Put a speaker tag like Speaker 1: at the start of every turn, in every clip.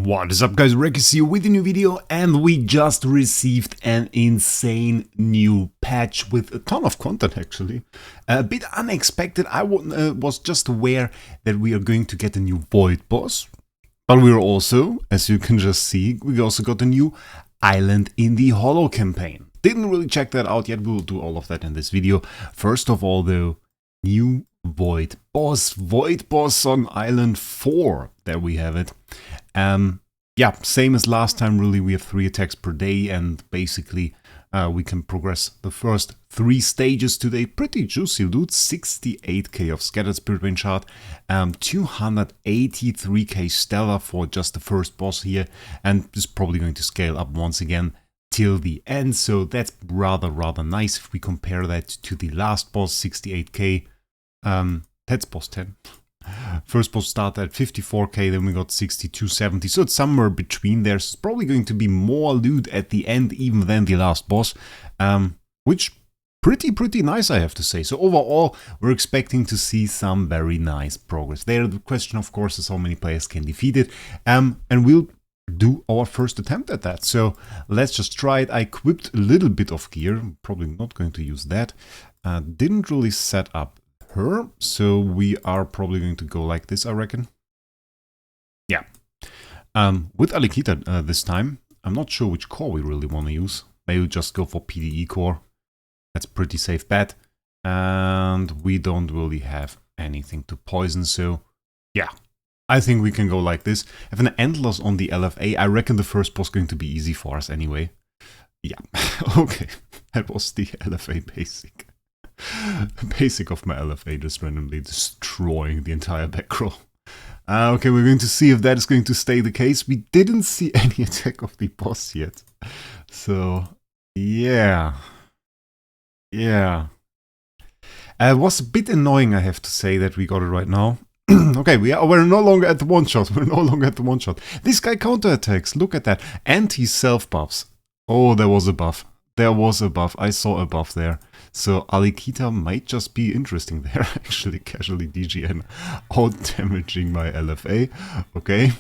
Speaker 1: What is up, guys? Wraec is here with a new video, and we just received an insane new patch with a ton of content, actually. A bit unexpected. I was just aware that we are going to get a new Voidboss, but we're also, as you can just see, we also got a new island in the Hollow campaign. Didn't really check that out yet. We will do all of that in this video. First of all, though, new Voidboss on Island 4. There we have it. Yeah, same as last time, really. We have 3 attacks per day, and basically we can progress the first 3 stages today. Pretty juicy loot. 68k of Scattered Spirit Vein Shard, 283k Stellar for just the first boss here, and it's probably going to scale up once again till the end, so that's rather nice. If we compare that to the last boss, 68k, that's boss 10. First boss started at 54k, then we got 6270, so it's somewhere between there. So it's probably going to be more loot at the end even than the last boss, which pretty nice, I have to say. So overall, we're expecting to see some very nice progress there. The question, of course, is how many players can defeat it, and we'll do our first attempt at that. So let's just try it. I equipped a little bit of gear, probably not going to use that. Didn't really set up her, so we are probably going to go like this, I reckon. Yeah. With Alikita this time, I'm not sure which core we really want to use. Maybe we'll just go for PDE core. That's a pretty safe bet. And we don't really have anything to poison, so yeah. I think we can go like this. Have an Endless on the LFA. I reckon the first boss is going to be easy for us anyway. Yeah, okay. That was the LFA basic. Basic of my LFA, just randomly destroying the entire back row. Okay, we're going to see if that is going to stay the case. We didn't see any attack of the boss yet. So, yeah. Yeah. It was a bit annoying, I have to say, that we got it right now. Okay, we're no longer at the one-shot. We're no longer at the one-shot. This guy counterattacks. Look at that. And he self-buffs. Oh, there was a buff. There was a buff. I saw a buff there. So Alikita might just be interesting there. Actually, casually DGN out-damaging my LFA. Okay.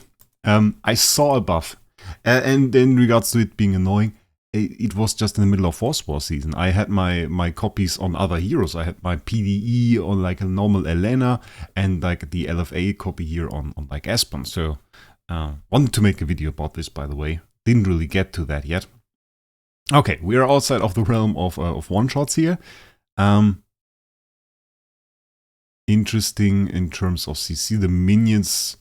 Speaker 1: I saw a buff. And in regards to it being annoying, it was just in the middle of Force War season. I had my copies on other heroes. I had my PDE on like a normal Elena and like the LFA copy here on like Aspen. So wanted to make a video about this, by the way. Didn't really get to that yet. Okay, we are outside of the realm of one-shots here. Interesting in terms of CC. The minions,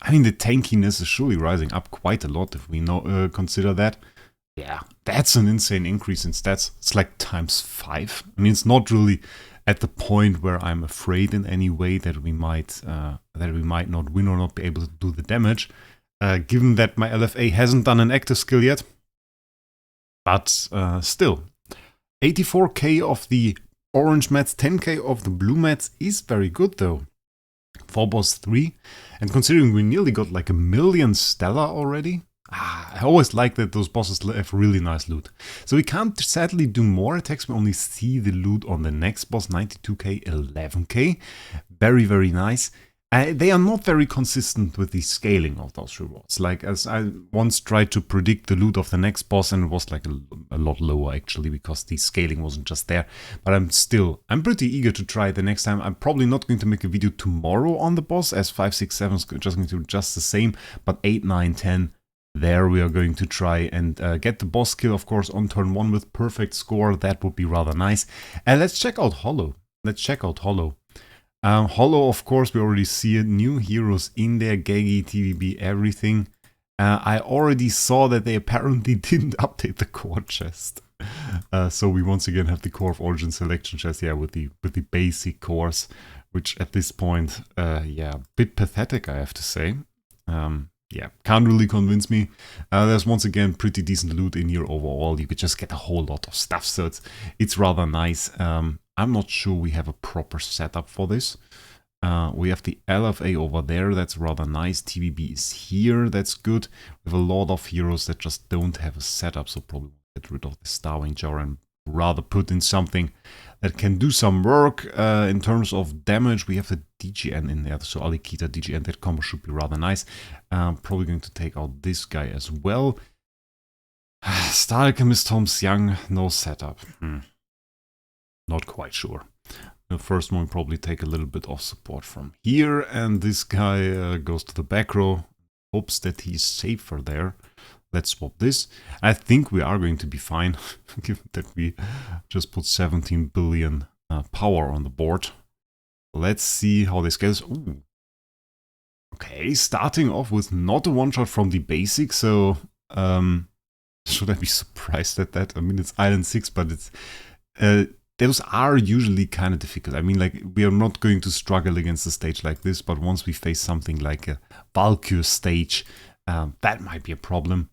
Speaker 1: I mean, the tankiness is surely rising up quite a lot if we consider that. Yeah, that's an insane increase in stats. It's like ×5. I mean, it's not really at the point where I'm afraid in any way that we might not win or not be able to do the damage, given that my LFA hasn't done an active skill yet. But still, 84k of the orange mats, 10k of the blue mats is very good though. For boss 3, and considering we nearly got like 1 million stellar already. I always like that those bosses have really nice loot. So we can't sadly do more attacks, we only see the loot on the next boss, 92k, 11k. Very nice. They are not very consistent with the scaling of those rewards. Like, as I once tried to predict the loot of the next boss, and it was like a lot lower actually, because the scaling wasn't just there. But I'm pretty eager to try it the next time. I'm probably not going to make a video tomorrow on the boss, as 5, 6, 7 is just going to do just the same. But 8, 9, 10, there we are going to try and get the boss kill, of course, on turn 1 with perfect score. That would be rather nice. And let's check out Hollow. Hollow, of course, we already see it. New heroes in there, Gagi, TVB, everything. I already saw that they apparently didn't update the core chest. So we once again have the Core of Origin selection chest, yeah, with the basic cores, which at this point, yeah, a bit pathetic, I have to say. Yeah, can't really convince me. There's once again pretty decent loot in here overall. You could just get a whole lot of stuff, so it's rather nice. I'm not sure we have a proper setup for this. We have the LFA over there, that's rather nice. TVB is here, that's good. We have a lot of heroes that just don't have a setup, so probably get rid of the Starving Jar and rather put in something that can do some work. In terms of damage, we have the DGN in there, so Alikita DGN, that combo should be rather nice. Probably going to take out this guy as well. Star Alchemist Holmes Young, no setup. Not quite sure. The first one probably take a little bit of support from here, and this guy goes to the back row, hopes that he's safer there. Let's swap this. I think we are going to be fine, given that we just put 17 billion power on the board. Let's see how this goes. Ooh. Okay, starting off with not a one-shot from the basic, so should I be surprised at that? I mean, it's Island 6, but it's those are usually kind of difficult. I mean, like, we are not going to struggle against a stage like this, but once we face something like a Valkyr stage, that might be a problem.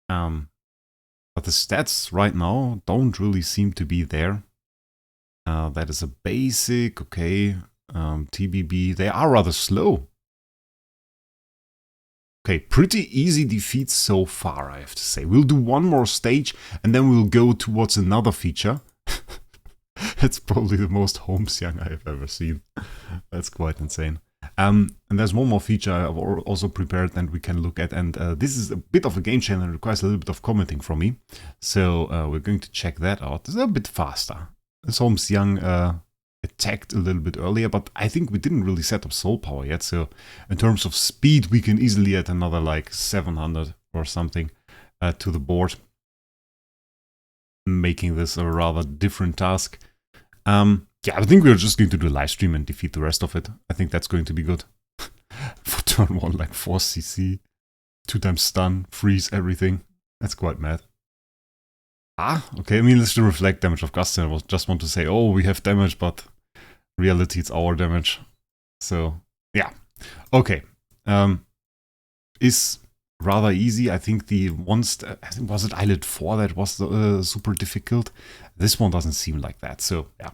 Speaker 1: But the stats right now don't really seem to be there. That is a basic, okay. TBB, they are rather slow. Okay, pretty easy defeats so far, I have to say. We'll do one more stage, and then we'll go towards another feature. That's probably the most Holmes Young I have ever seen. That's quite insane. And there's one more feature I've also prepared that we can look at, and this is a bit of a game changer and requires a little bit of commenting from me. So we're going to check that out. This is a bit faster. This Holmes Young attacked a little bit earlier, but I think we didn't really set up soul power yet. So in terms of speed, we can easily add another like 700 or something to the board, making this a rather different task. Yeah, I think we're just going to do a live stream and defeat the rest of it. I think that's going to be good. For turn 1, like 4 CC, 2 times stun, freeze, everything. That's quite mad. Okay, I mean, let's do reflect damage of Gust. I just want to say, oh, we have damage, but in reality it's our damage. So, yeah. Okay. Is rather easy. I think the ones, I think, was it Islet 4 that was super difficult? This one doesn't seem like that, so yeah.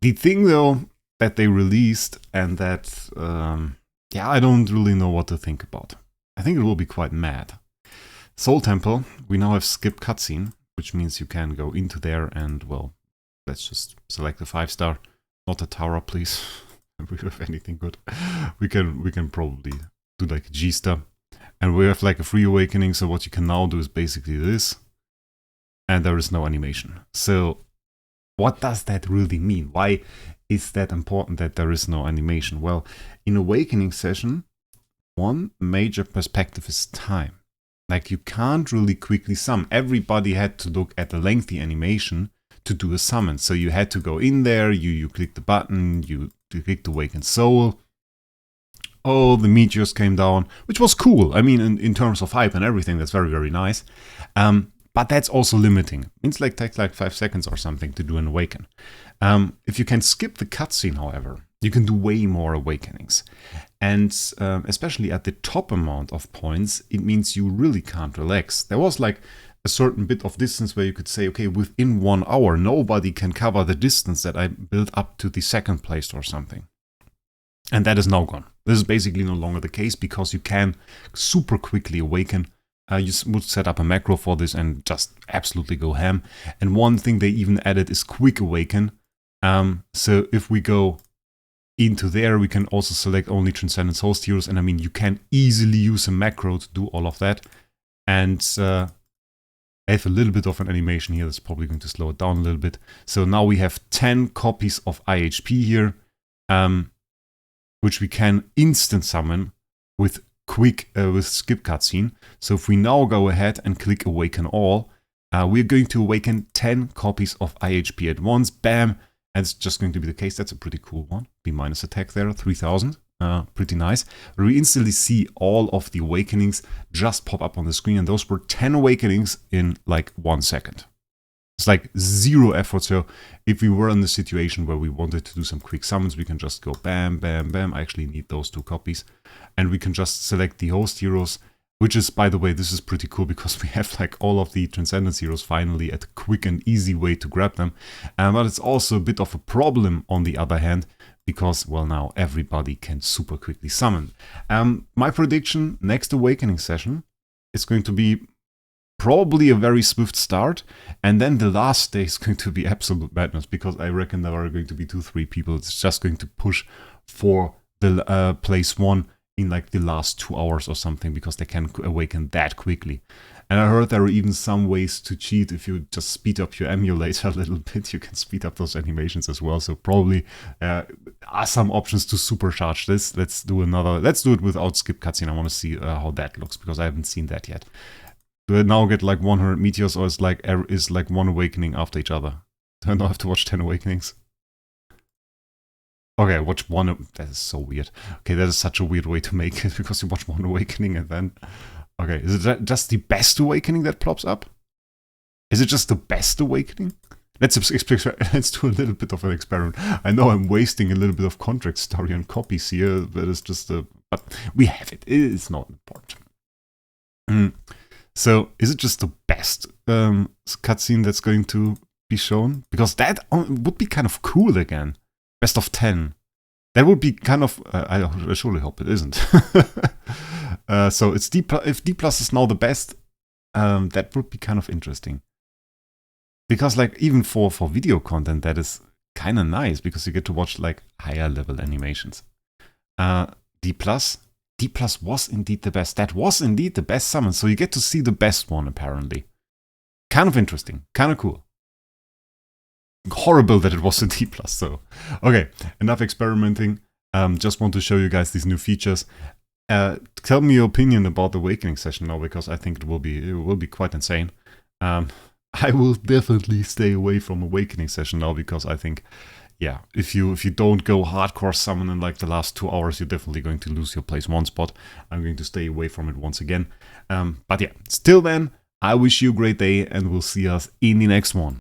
Speaker 1: The thing though that they released and that, yeah, I don't really know what to think about. I think it will be quite mad. Soul Temple, we now have skipped cutscene, which means you can go into there and, well, let's just select the 5-star, not a Tara, please. If we have anything good, we can probably do like a G-star, and we have like a free awakening. So what you can now do is basically this, and there is no animation. So what does that really mean? Why is that important that there is no animation? Well, in awakening session, one major perspective is time. Like, you can't really quickly summon. Everybody had to look at the lengthy animation to do a summon. So you had to go in there, you click the button, you click the Awaken Soul. Oh, the meteors came down, which was cool. I mean, in terms of hype and everything, that's very, very nice. But that's also limiting. It takes like 5 seconds or something to do an awaken. If you can skip the cutscene, however, you can do way more awakenings. And especially at the top amount of points, it means you really can't relax. There was like a certain bit of distance where you could say, okay, within 1 hour, nobody can cover the distance that I built up to the 2nd place or something. And that is now gone. This is basically no longer the case because you can super quickly awaken. You would set up a macro for this and just absolutely go ham. And one thing they even added is quick awaken. So if we go into there, we can also select only Transcendence Host Heroes. And I mean, you can easily use a macro to do all of that. And I have a little bit of an animation here that's probably going to slow it down a little bit. So now we have 10 copies of IHP here, which we can instant summon with with skip cutscene. So if we now go ahead and click Awaken All, we're going to awaken 10 copies of IHP at once. Bam! And it's just going to be the case. That's a pretty cool one. B- attack there, 3000. Pretty nice. We instantly see all of the awakenings just pop up on the screen, and those were 10 awakenings in like 1 second. It's like 0 effort. So if we were in the situation where we wanted to do some quick summons, we can just go bam, bam, bam. I actually need those 2 copies. And we can just select the host heroes, which is, by the way, this is pretty cool because we have like all of the Transcendence heroes finally at a quick and easy way to grab them. But it's also a bit of a problem on the other hand, because, well, now everybody can super quickly summon. My prediction, next awakening session, is going to be probably a very swift start, and then the last day is going to be absolute madness, because I reckon there are going to be 2-3 people. It's just going to push for the place 1 in like the last 2 hours or something, because they can awaken that quickly. And I heard there are even some ways to cheat. If you just speed up your emulator a little bit, you can speed up those animations as well. So probably are some options to supercharge this. Let's do it without skip cutscene. I want to see how that looks, because I haven't seen that yet. Do I now get like 100 meteors, or is like one awakening after each other? Do I now have to watch 10 awakenings? Okay, watch one. That is so weird. Okay, that is such a weird way to make it, because you watch one awakening and then... Okay, is it just the best awakening that plops up? Is it just the best awakening? Let's do a little bit of an experiment. I know I'm wasting a little bit of contract story and copies here, but it's just but we have it. It is not important. So, is it just the best cutscene that's going to be shown? Because that would be kind of cool again. Best of 10. That would be kind of... I surely hope it isn't. So it's if D+ is now the best, that would be kind of interesting. Because like even for video content, that is kind of nice, because you get to watch like higher level animations. D+ was indeed the best. That was indeed the best summon. So you get to see the best one apparently. Kind of interesting. Kind of cool. Horrible that it was in D+, so. Okay, enough experimenting. Just want to show you guys these new features. Tell me your opinion about the awakening session now, because I think it will be quite insane. I will definitely stay away from awakening session now, because I think, yeah, if you don't go hardcore summon in like the last 2 hours, you're definitely going to lose your place 1 spot. I'm going to stay away from it once again. But yeah, still then, I wish you a great day, and we'll see us in the next one.